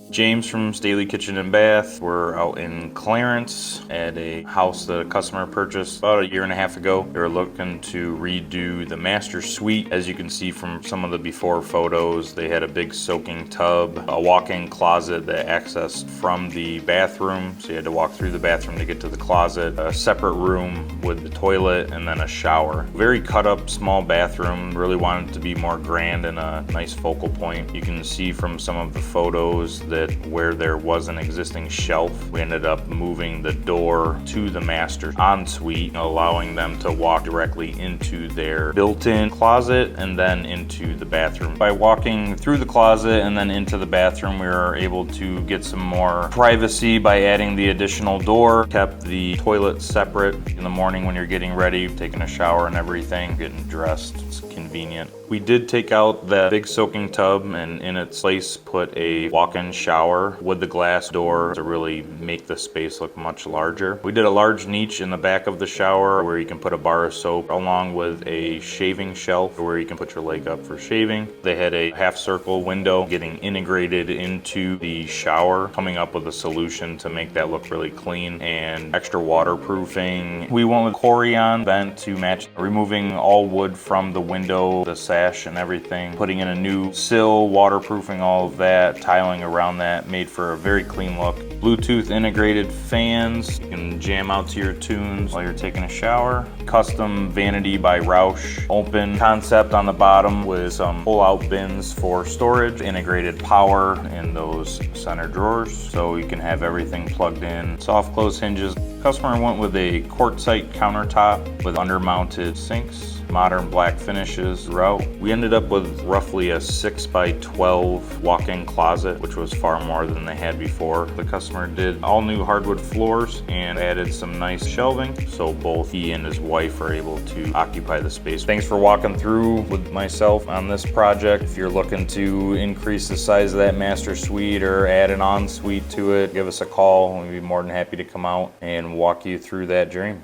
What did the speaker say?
James from Staley Kitchen and Bath. We're out in Clarence at a house that a customer purchased about a year and a half ago. They were looking to redo the master suite. As you can see from some of the before photos, they had a big soaking tub, a walk-in closet that accessed from the bathroom, so you had to walk through the bathroom to get to the closet, a separate room with the toilet, and then a shower. Very cut up small bathroom, really wanted it to be more grand and a nice focal point. You can see from some of the photos that where there was an existing shelf, we ended up moving the door to the master ensuite, allowing them to walk directly into their built-in closet and then into the bathroom. By walking through the closet and then into the bathroom, we were able to get some more privacy by adding the additional door. Kept the toilet separate in the morning when you're getting ready, taking a shower and everything, getting dressed. It's convenient. We did take out the big soaking tub and in its place put a walk-in shower with the glass door to really make the space look much larger. We did a large niche in the back of the shower where you can put a bar of soap along with a shaving shelf where you can put your leg up for shaving. They had a half circle window getting integrated into the shower, coming up with a solution to make that look really clean and extra waterproofing. We went with Corian vent to match, removing all wood from the window, the sash and everything, putting in a new sill, waterproofing all of that, tiling around that, made for a very clean look. Bluetooth integrated fans, you can jam out to your tunes while you're taking a shower. Custom vanity by Roush, open concept on the bottom with some pull-out bins for storage, integrated power in those center drawers so you can have everything plugged in. Soft close hinges. Customer went with a quartzite countertop with under-mounted sinks. Modern black finishes throughout. We ended up with roughly a 6x12 walk-in closet, which was far more than they had before. The customer did all new hardwood floors and added some nice shelving, so both he and his wife are able to occupy the space. Thanks for walking through with myself on this project. If you're looking to increase the size of that master suite or add an ensuite to it, give us a call. We'd be more than happy to come out and walk you through that dream.